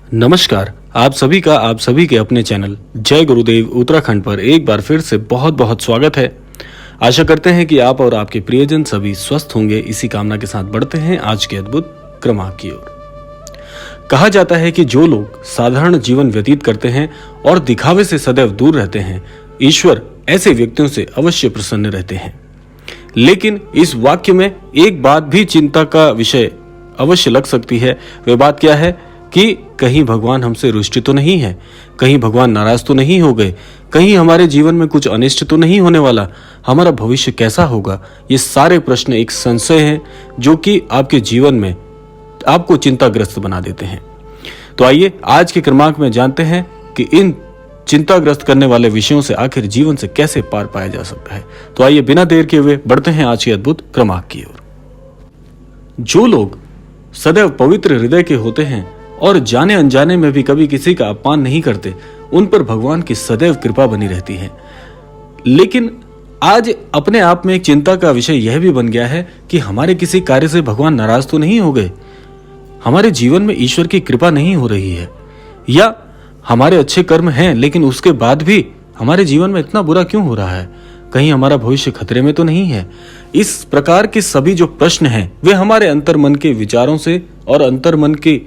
नमस्कार। आप सभी के अपने चैनल जय गुरुदेव उत्तराखंड पर एक बार फिर से बहुत बहुत स्वागत है। आशा करते हैं कि आप और आपके प्रियजन सभी स्वस्थ होंगे। इसी कामना के साथ बढ़ते हैं आज के अद्भुत क्रमांक की ओर। कहा जाता है कि जो लोग साधारण जीवन व्यतीत करते हैं और दिखावे से सदैव दूर रहते हैं, ईश्वर ऐसे व्यक्तियों से अवश्य प्रसन्न रहते हैं। लेकिन इस वाक्य में एक बात भी चिंता का विषय अवश्य लग सकती है। वह बात क्या है कि कहीं भगवान हमसे रुष्ट तो नहीं है, कहीं भगवान नाराज तो नहीं हो गए, कहीं हमारे जीवन में कुछ अनिष्ट तो नहीं होने वाला, हमारा भविष्य कैसा होगा। ये सारे प्रश्न एक संशय हैं जो कि आपके जीवन में आपको चिंताग्रस्त बना देते हैं। तो आइए आज के क्रमांक में जानते हैं कि इन चिंताग्रस्त करने वाले विषयों से आखिर जीवन से कैसे पार पाया जा सकता है। तो आइए बिना देर के हुए बढ़ते हैं आज के अद्भुत क्रमांक की ओर। जो लोग सदैव पवित्र हृदय के होते हैं और जाने अनजाने में भी कभी किसी का अपमान नहीं करते, उन पर भगवान की सदैव कृपा बनी रहती है। लेकिन आज अपने आप में एक चिंता का विषय यह भी बन गया है कि हमारे किसी कार्य से भगवान नाराज तो नहीं हो गए, हमारे जीवन में ईश्वर की कृपा नहीं हो रही है, या हमारे अच्छे कर्म हैं लेकिन उसके बाद भी हमारे जीवन में इतना बुरा क्यों हो रहा है, कहीं हमारा भविष्य खतरे में तो नहीं है। इस प्रकार के सभी जो प्रश्न हैं वे हमारे अंतर्मन के विचारों से और अंतर्मन के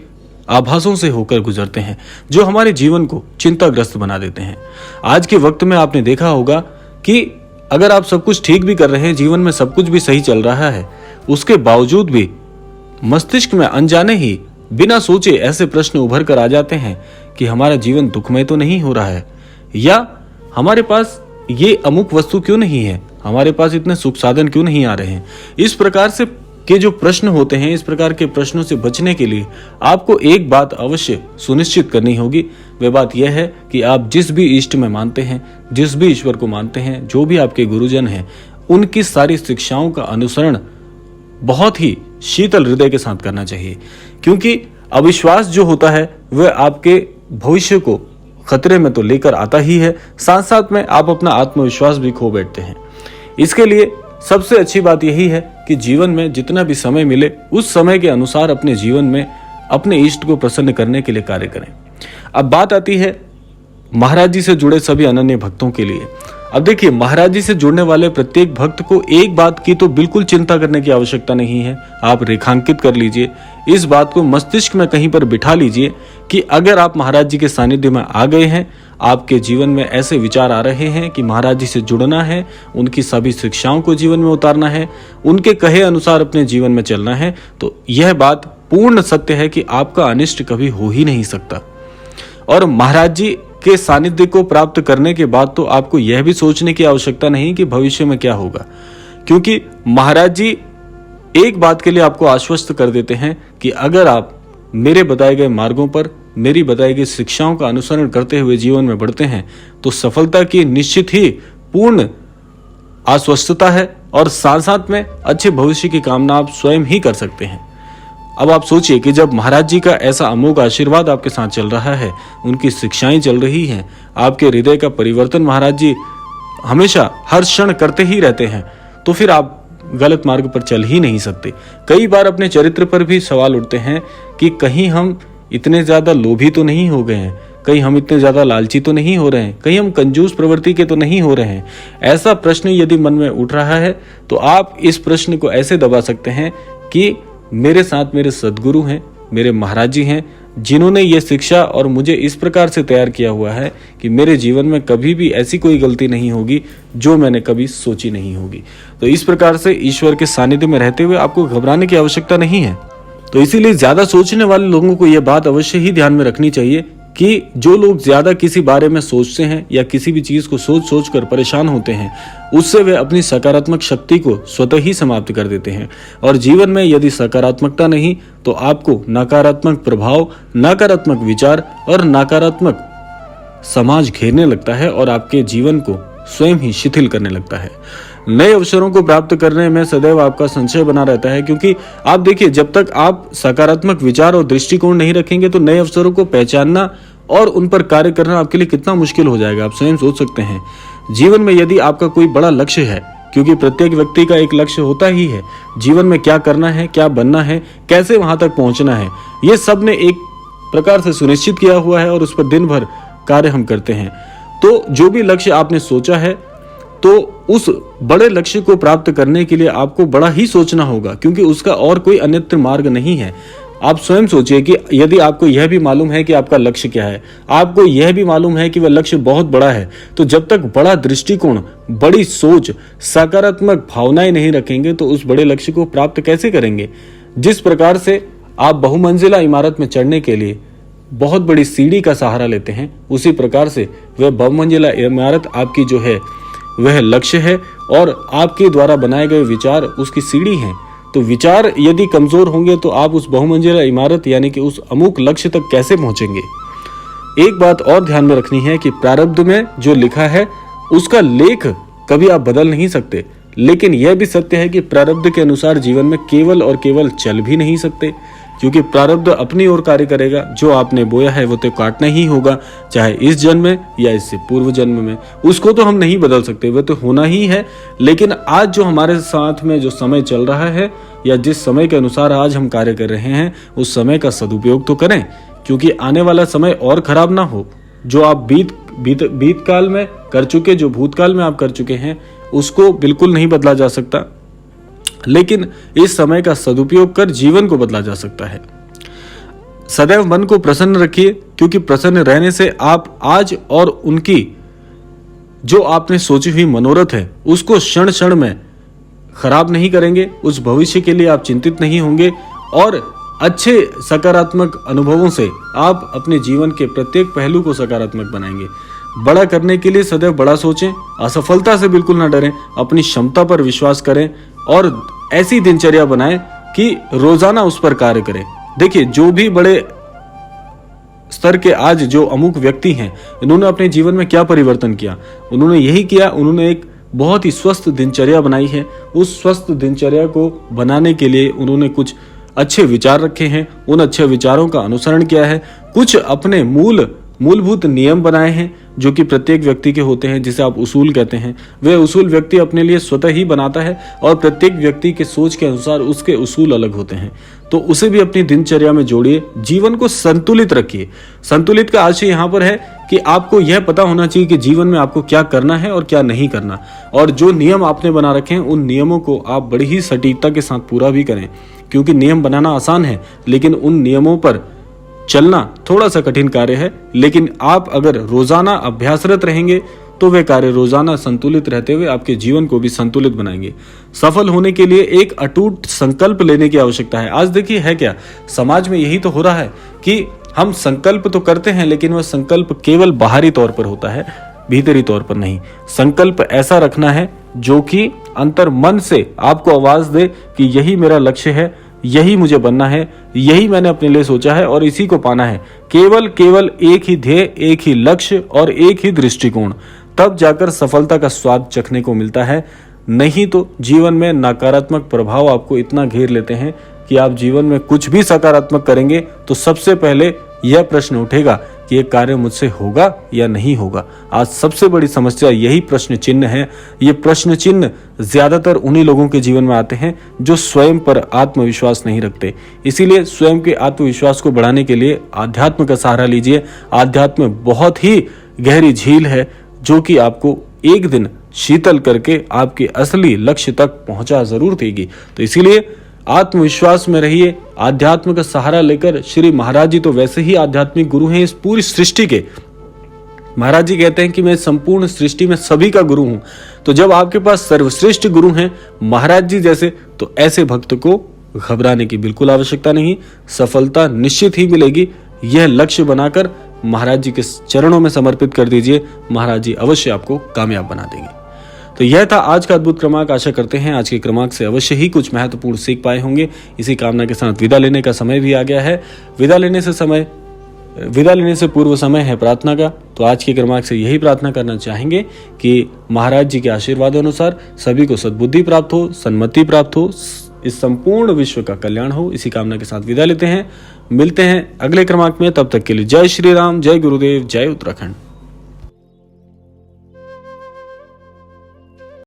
आभासों से होकर गुजरते हैं, जो हमारे जीवन को चिंताग्रस्त बना देते हैं। आज के वक्त में आपने देखा होगा कि अगर आप सब कुछ ठीक भी कर रहे हैं, जीवन में सब कुछ भी सही चल रहा है, उसके बावजूद भी मस्तिष्क में अनजाने ही बिना सोचे ऐसे प्रश्न उभर कर आ जाते हैं कि हमारा जीवन दुखमय तो नहीं हो रहा है, या हमारे पास ये अमुक वस्तु क्यों नहीं है, हमारे पास इतने सुख साधन क्यों नहीं आ रहे हैं। इस प्रकार से के जो प्रश्न होते हैं, इस प्रकार के प्रश्नों से बचने के लिए आपको एक बात अवश्य सुनिश्चित करनी होगी। वह बात यह है कि आप जिस भी इष्ट में मानते हैं, जिस भी ईश्वर को मानते हैं, जो भी आपके गुरुजन हैं, उनकी सारी शिक्षाओं का अनुसरण बहुत ही शीतल हृदय के साथ करना चाहिए। क्योंकि अविश्वास जो होता है वह आपके भविष्य को खतरे में तो लेकर आता ही है, साथ साथ में आप अपना आत्मविश्वास भी खो बैठते हैं। इसके लिए सबसे अच्छी बात यही है कि जीवन में जितना भी समय मिले उस समय के अनुसार अपने जीवन में अपने इष्ट को प्रसन्न करने के लिए कार्य करें। अब बात आती है महाराज जी से जुड़े सभी अनन्य भक्तों के लिए। अब देखिए, महाराज जी से जुड़ने वाले प्रत्येक भक्त को एक बात की तो बिल्कुल चिंता करने की आवश्यकता नहीं है। आप रेखांकित कर लीजिए, इस बात को मस्तिष्क में कहीं पर बिठा लीजिए कि अगर आप महाराज जी के सानिध्य में आ गए हैं, आपके जीवन में ऐसे विचार आ रहे हैं कि महाराज जी से जुड़ना है, उनकी सभी शिक्षाओं को जीवन में उतारना है, उनके कहे अनुसार अपने जीवन में चलना है, तो यह बात पूर्ण सत्य है कि आपका अनिष्ट कभी हो ही नहीं सकता। और महाराज जी के सानिध्य को प्राप्त करने के बाद तो आपको यह भी सोचने की आवश्यकता नहीं कि भविष्य में क्या होगा, क्योंकि महाराज जी एक बात के लिए आपको आश्वस्त कर देते हैं कि अगर आप मेरे बताए गए मार्गों पर, मेरी बताई गई शिक्षाओं का अनुसरण करते हुए जीवन में बढ़ते हैं तो सफलता की निश्चित ही पूर्ण आश्वस्तता है, और साथ साथ में अच्छे भविष्य की कामना आप स्वयं ही कर सकते हैं। अब आप सोचिए कि जब महाराज जी का ऐसा अमोघ आशीर्वाद आपके साथ चल रहा है, उनकी शिक्षाएं चल रही हैं, आपके हृदय का परिवर्तन महाराज जी हमेशा हर क्षण करते ही रहते हैं, तो फिर आप गलत मार्ग पर चल ही नहीं सकते। कई बार अपने चरित्र पर भी सवाल उठते हैं कि कहीं हम इतने ज्यादा लोभी तो नहीं हो गए हैं, कहीं हम इतने ज्यादा लालची तो नहीं हो रहे हैं, कहीं हम कंजूस प्रवृत्ति के तो नहीं हो रहे हैं। ऐसा प्रश्न यदि मन में उठ रहा है तो आप इस प्रश्न को ऐसे दबा सकते हैं कि मेरे साथ मेरे सद्गुरु हैं, मेरे महाराज जी हैं, जिन्होंने ये शिक्षा और मुझे इस प्रकार से तैयार किया हुआ है कि मेरे जीवन में कभी भी ऐसी कोई गलती नहीं होगी जो मैंने कभी सोची नहीं होगी। तो इस प्रकार से ईश्वर के सानिध्य में रहते हुए आपको घबराने की आवश्यकता नहीं है। तो इसीलिए ज्यादा सोचने वाले लोगों को यह बात अवश्य ही ध्यान में रखनी चाहिए कि जो लोग ज्यादा किसी बारे में सोचते हैं या किसी भी चीज को सोच सोच कर परेशान होते हैं, उससे वे अपनी सकारात्मक शक्ति को स्वतः ही समाप्त कर देते हैं। और जीवन में यदि सकारात्मकता नहीं तो आपको नकारात्मक प्रभाव, नकारात्मक विचार और नकारात्मक समाज घेरने लगता है और आपके जीवन को स्वयं ही शिथिल करने लगता है। नए अवसरों को प्राप्त करने में सदैव आपका संशय बना रहता है, क्योंकि आप देखिए, जब तक आप सकारात्मक विचार और दृष्टिकोण नहीं रखेंगे तो नए अवसरों को पहचानना और उन पर कार्य करना आपके लिए कितना मुश्किल हो जाएगा, आप स्वयं सोच सकते हैं। जीवन में यदि आपका कोई बड़ा लक्ष्य है, क्योंकि प्रत्येक व्यक्ति का एक लक्ष्य होता ही है, जीवन में क्या करना है, क्या बनना है, कैसे वहां तक पहुंचना है, ये सब ने एक प्रकार से सुनिश्चित किया हुआ है और उस पर दिन भर कार्य हम करते हैं। तो जो भी लक्ष्य आपने सोचा है, तो उस बड़े लक्ष्य को प्राप्त करने के लिए आपको बड़ा ही सोचना होगा, क्योंकि उसका और कोई अन्यत्र मार्ग नहीं है। आप स्वयं सोचिए कि यदि आपको यह भी मालूम है कि आपका लक्ष्य क्या है, आपको यह भी मालूम है कि वह लक्ष्य बहुत बड़ा है, तो जब तक बड़ा दृष्टिकोण, बड़ी सोच, सकारात्मक भावनाएं नहीं रखेंगे तो उस बड़े लक्ष्य को प्राप्त कैसे करेंगे। जिस प्रकार से आप बहुमंजिला इमारत में चढ़ने के लिए बहुत बड़ी सीढ़ी का सहारा लेते हैं, उसी प्रकार से वह बहुमंजिला इमारत आपकी जो है वह लक्ष्य है और आपके द्वारा बनाए गए विचार उसकी सीढ़ी हैं। तो विचार यदि कमजोर होंगे तो आप उस बहुमंजिला इमारत यानी कि उस अमुक लक्ष्य तक कैसे पहुंचेंगे। एक बात और ध्यान में रखनी है कि प्रारब्ध में जो लिखा है उसका लेख कभी आप बदल नहीं सकते, लेकिन यह भी सत्य है कि प्रारब्ध के अनुसार जीवन में केवल और केवल चल भी नहीं सकते, क्योंकि प्रारब्ध अपनी ओर कार्य करेगा। जो आपने बोया है वो तो काटना ही होगा, चाहे इस जन्म में या इससे पूर्व जन्म में। उसको तो हम नहीं बदल सकते, वह तो होना ही है। लेकिन आज जो हमारे साथ में जो समय चल रहा है या जिस समय के अनुसार आज हम कार्य कर रहे हैं, उस समय का सदुपयोग तो करें, क्योंकि आने वाला समय और खराब ना हो। जो आप बीत काल में कर चुके, जो भूतकाल में आप कर चुके हैं, उसको बिल्कुल नहीं बदला जा सकता, लेकिन इस समय का सदुपयोग कर जीवन को बदला जा सकता है। सदैव मन को प्रसन्न रखिए, क्योंकि प्रसन्न रहने से आप आज और उनकी जो आपने सोची हुई मनोरथ है उसको क्षण क्षण में खराब नहीं करेंगे। उस भविष्य के लिए आप चिंतित नहीं होंगे और अच्छे सकारात्मक अनुभवों से आप अपने जीवन के प्रत्येक पहलू को सकारात्मक बनाएंगे। बड़ा करने के लिए सदैव बड़ा सोचें, असफलता से बिल्कुल ना डरें, अपनी क्षमता पर विश्वास करें और ऐसी दिनचर्या बनाएं कि रोजाना उस पर कार्य करें। देखिए, जो भी बड़े स्तर के आज जो अमुक व्यक्ति हैं, इन्होंने अपने जीवन में क्या परिवर्तन किया। उन्होंने यही किया, उन्होंने एक बहुत ही स्वस्थ दिनचर्या बनाई है। उस स्वस्थ दिनचर्या को बनाने के लिए उन्होंने कुछ अच्छे विचार रखे हैं, उन अच्छे विचारों का अनुसरण किया है। कुछ अपने मूलभूत नियम बनाए हैं जो कि प्रत्येक व्यक्ति के होते हैं, जिसे आप उसूल कहते हैं। वे उसूल व्यक्ति अपने लिए स्वतः ही बनाता है और प्रत्येक व्यक्ति के सोच के अनुसार उसके उसूल अलग होते हैं। तो उसे भी अपनी दिनचर्या में जोड़िए, जीवन को संतुलित रखिए। संतुलित का आशय यहाँ पर है कि आपको यह पता होना चाहिए कि जीवन में आपको क्या करना है और क्या नहीं करना, और जो नियम आपने बना रखे हैं उन नियमों को आप बड़ी ही सटीकता के साथ पूरा भी करें, क्योंकि नियम बनाना आसान है लेकिन उन नियमों पर चलना थोड़ा सा कठिन कार्य है। लेकिन आप अगर रोजाना अभ्यासरत रहेंगे तो वे कार्य रोजाना संतुलित रहते हुए आपके जीवन को भी संतुलित बनाएंगे। सफल होने के लिए एक अटूट संकल्प लेने की आवश्यकता है। आज देखिए है क्या, समाज में यही तो हो रहा है कि हम संकल्प तो करते हैं लेकिन वह संकल्प केवल बाहरी तौर पर होता है, भीतरी तौर पर नहीं। संकल्प ऐसा रखना है जो कि अंतर मन से आपको आवाज दे कि यही मेरा लक्ष्य है, यही मुझे बनना है, यही मैंने अपने लिए सोचा है और इसी को पाना है। केवल एक ही ध्येय, एक ही लक्ष्य और एक ही दृष्टिकोण, तब जाकर सफलता का स्वाद चखने को मिलता है। नहीं तो जीवन में नकारात्मक प्रभाव आपको इतना घेर लेते हैं कि आप जीवन में कुछ भी सकारात्मक करेंगे तो सबसे पहले यह प्रश्न उठेगा कि यह कार्य मुझसे होगा या नहीं होगा। आज सबसे बड़ी समस्या यही प्रश्न चिन्ह है। ये प्रश्न चिन्ह ज्यादातर उन्हीं लोगों के जीवन में आते हैं जो स्वयं पर आत्मविश्वास नहीं रखते। इसीलिए स्वयं के आत्मविश्वास को बढ़ाने के लिए आध्यात्म का सहारा लीजिए। आध्यात्म बहुत ही गहरी झील है जो कि आपको एक दिन शीतल करके आपके असली लक्ष्य तक पहुंचा जरूर देगी। तो इसीलिए आत्मविश्वास में रहिए, आध्यात्म का सहारा लेकर। श्री महाराज जी तो वैसे ही आध्यात्मिक गुरु हैं इस पूरी सृष्टि के। महाराज जी कहते हैं कि मैं संपूर्ण सृष्टि में सभी का गुरु हूं। तो जब आपके पास सर्वश्रेष्ठ गुरु हैं महाराज जी जैसे, तो ऐसे भक्त को घबराने की बिल्कुल आवश्यकता नहीं। सफलता निश्चित ही मिलेगी। यह लक्ष्य बनाकर महाराज जी के चरणों में समर्पित कर दीजिए, महाराज जी अवश्य आपको कामयाब बना देंगे। तो यह था आज का अद्भुत क्रमांक। आशा करते हैं आज के क्रमांक से अवश्य ही कुछ महत्वपूर्ण सीख पाए होंगे। इसी कामना के साथ विदा लेने का समय भी आ गया है। विदा लेने से पूर्व समय है प्रार्थना का। तो आज के क्रमांक से यही प्रार्थना करना चाहेंगे कि महाराज जी के आशीर्वाद अनुसार सभी को सद्बुद्धि प्राप्त हो, सन्मति प्राप्त हो, इस संपूर्ण विश्व का कल्याण हो। इसी कामना के साथ विदा लेते हैं। मिलते हैं अगले क्रमांक में। तब तक के लिए जय श्री राम, जय गुरुदेव, जय उत्तराखंड।